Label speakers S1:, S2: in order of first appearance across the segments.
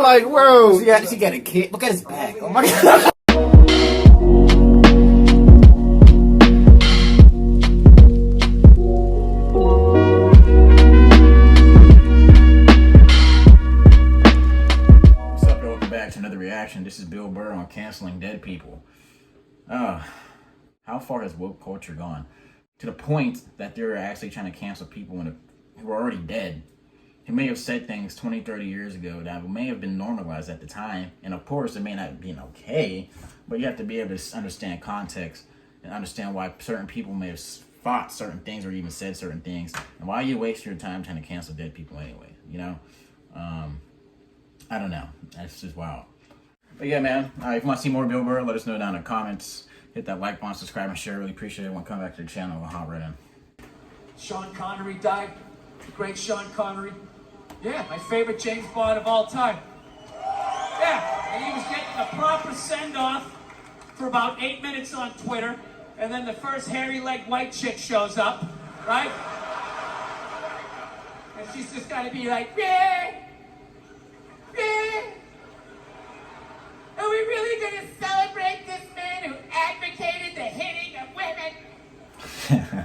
S1: like, bro, yeah, she got a kid. Look at his back. Oh my god.
S2: What's up, y'all? Welcome back to another reaction. This is Bill Burr on canceling dead people. How far has woke culture gone? To the point that they're actually trying to cancel people who are already dead. Who may have said things 20, 30 years ago that may have been normalized at the time. And of course, it may not have been okay, but you have to be able to understand context and understand why certain people may have thought certain things or even said certain things. And why you waste your time trying to cancel dead people anyway, you know? I don't know. That's just wild. But yeah, man, if you want to see more Bill Burr, let us know down in the comments. Hit that like button, subscribe, and share. Really appreciate it. When come back to the channel, we'll hop right in.
S3: Sean Connery died. The great Sean Connery. Yeah, my favorite James Bond of all time. Yeah, and he was getting the proper send-off for about 8 minutes on Twitter, and then the first hairy-legged white chick shows up, right? And she's just got to be like, yeah, yeah. Are we really going to celebrate this man who advocated the hitting of women?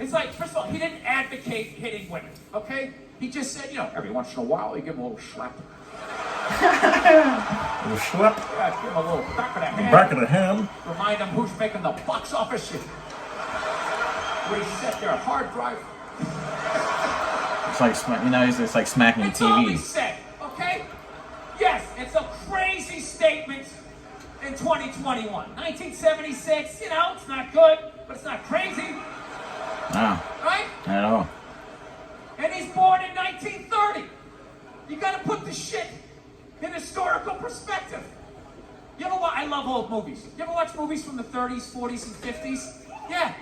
S3: It's like, first of all, he didn't advocate hitting women, okay? He just said, you know, every once in a while, you give him a little slap.
S2: A little slap?
S3: Yeah, give him a little back of the hand.
S2: Back of the hand.
S3: Remind him who's making the box office. Reset their hard drive.
S2: It's like, you know, it's like smacking the
S3: That's all he
S2: TV.
S3: said, okay? Yes, it's a crazy statement in 2021. 1976, you know, it's not good, but it's not crazy.
S2: No,
S3: right?
S2: not at all.
S3: And he's born in 1930. You gotta put the shit in historical perspective. You know what? I love old movies. You ever watch movies from the 30s, 40s, and 50s? Yeah.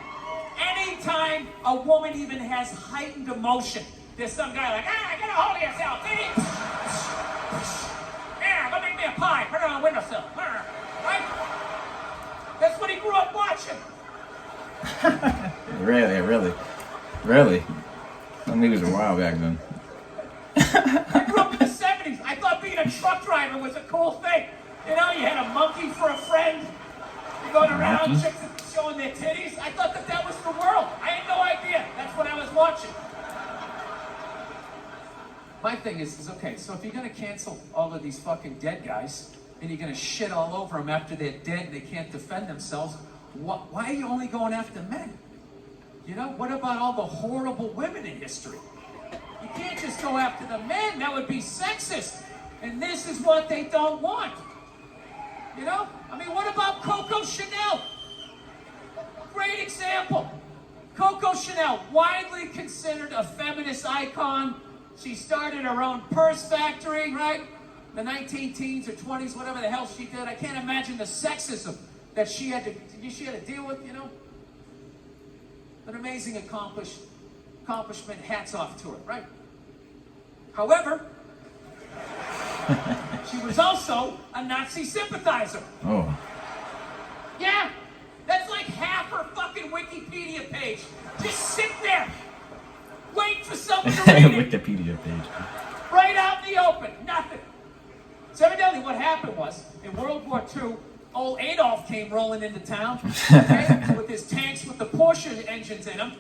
S3: Anytime a woman even has heightened emotion, there's some guy like, get a hold of yourself, yeah, go make me a pie, put it on a windowsill. Right? That's what he grew up watching. Really? Some movies were wild back then. I grew up in the 70s. I thought being a truck driver was a cool thing. You know, you had a monkey for a friend. You going around, chicks showing their titties. I thought that was the world. I had no idea. That's what I was watching. My thing is okay, so if you're going to cancel all of these fucking dead guys, and you're going to shit all over them after they're dead and they can't defend themselves, why are you only going after men? You know, what about all the horrible women in history? You can't just go after the men. That would be sexist. And this is what they don't want. You know? I mean, what about Coco Chanel? Great example. Coco Chanel, widely considered a feminist icon. She started her own purse factory, right? The 19-teens or 20s, whatever the hell she did. I can't imagine the sexism that she had to deal with, you know? An amazing accomplishment, hats off to her, right? However, she was also a Nazi sympathizer.
S2: Oh.
S3: Yeah, that's like half her fucking Wikipedia page. Just sit there, wait for someone to read it.
S2: Wikipedia page.
S3: Right out in the open, nothing. So evidently what happened was, in World War II, old Adolf came rolling into town, okay, with his tanks with the Porsche engines in them,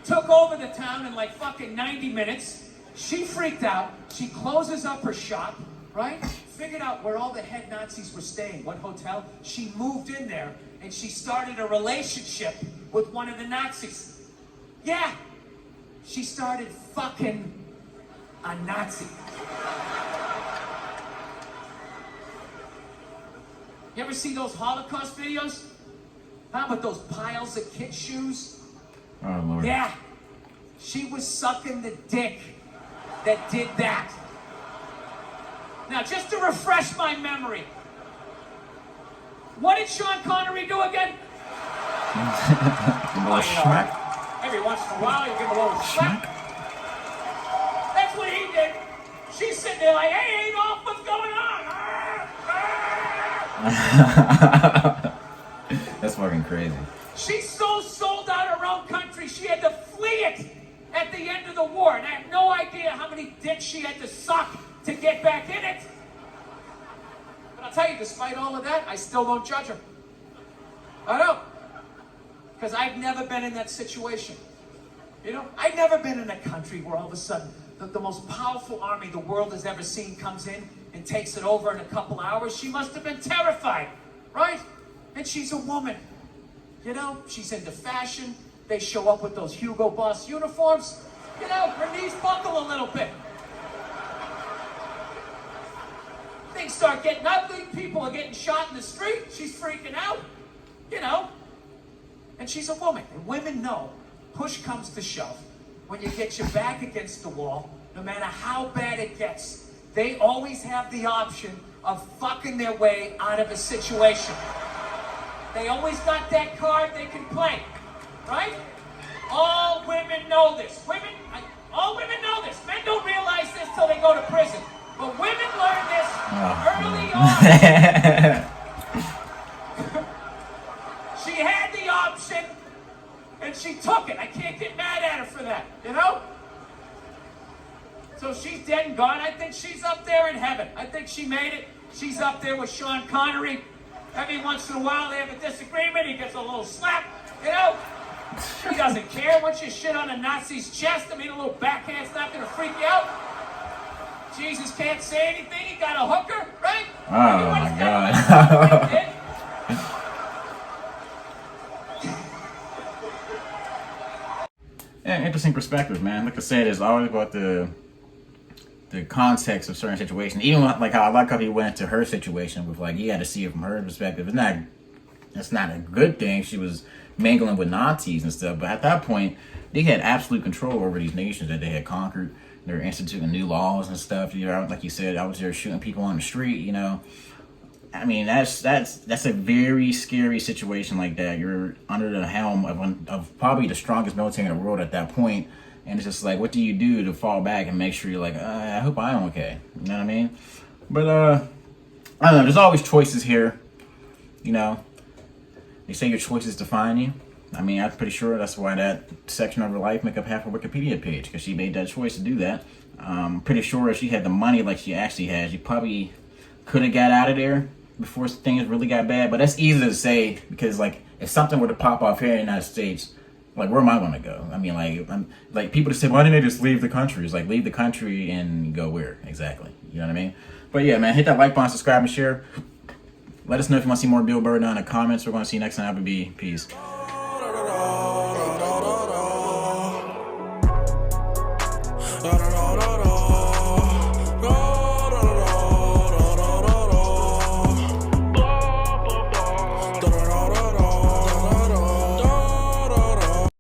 S3: took over the town in like fucking 90 minutes. She freaked out. She closes up her shop, right? Figured out where all the head Nazis were staying, what hotel. She moved in there, and she started a relationship with one of the Nazis. Yeah, she started fucking a Nazi. You ever see those Holocaust videos? How about those piles of kid shoes?
S2: Oh, Lord.
S3: Yeah. She was sucking the dick that did that. Now, just to refresh my memory, what did Sean Connery do again?
S2: A little smack.
S3: Every once in a while, you give him a little smack. That's what he did. She's sitting there like, hey, Adolf, what's going on?
S2: That's fucking crazy.
S3: She so sold out her own country, she had to flee it at the end of the war. And I have no idea how many dicks she had to suck to get back in it. I'll tell you, despite all of that, I still don't judge her. I don't. Because I've never been in that situation. You know, I've never been in a country where all of a sudden the most powerful army the world has ever seen comes in and takes it over in a couple hours. She must have been terrified, right? And she's a woman. You know, she's into fashion. They show up with those Hugo Boss uniforms. You know, her knees buckle a little bit. Things start getting ugly. People are getting shot in the street. She's freaking out. You know. And she's a woman. And women know, push comes to shove. When you get your back against the wall, no matter how bad it gets, they always have the option of fucking their way out of a situation. They always got that card they can play, right? All women know this. All women know this. Men don't realize this till they go to prison. But women learn this early on. She had the option, and she took it. I can't get mad at her for that, you know? So she's dead and gone. I think she's up there in heaven. I think she made it. She's up there with Sean Connery. Every once in a while they have a disagreement. He gets a little slap, you know? She doesn't care. Once you shit on a Nazi's chest, I mean, a little backhand's not going to freak you out. Jesus can't say anything. He got a hooker, right?
S2: Oh, my God. Yeah, interesting perspective, man. Like I said, it's always about the context of certain situations. Even like how I like how he went to her situation with like, you had to see it from her perspective. It's not a good thing. She was mingling with Nazis and stuff, but at that point, they had absolute control over these nations that they had conquered. They were instituting new laws and stuff. You know, like you said, I was there shooting people on the street. You know, I mean, that's a very scary situation like that. You're under the helm of probably the strongest military in the world at that point, and it's just like, what do you do to fall back and make sure you're like, I hope I'm okay. You know what I mean? But I don't know. There's always choices here. You know, they say your choices define you. I mean, I'm pretty sure that's why that section of her life make up half her Wikipedia page, because she made that choice to do that. I'm pretty sure if she had the money like she actually has, she probably could have got out of there before things really got bad. But that's easy to say, because like if something were to pop off here in the United States, like where am I going to go? I mean, like people just say, why didn't they just leave the country? It's like, leave the country and go where exactly? You know what I mean? But yeah, man, hit that like button, subscribe, and share. Let us know if you want to see more Bill Burr down in the comments. We're going to see you next time. Peace.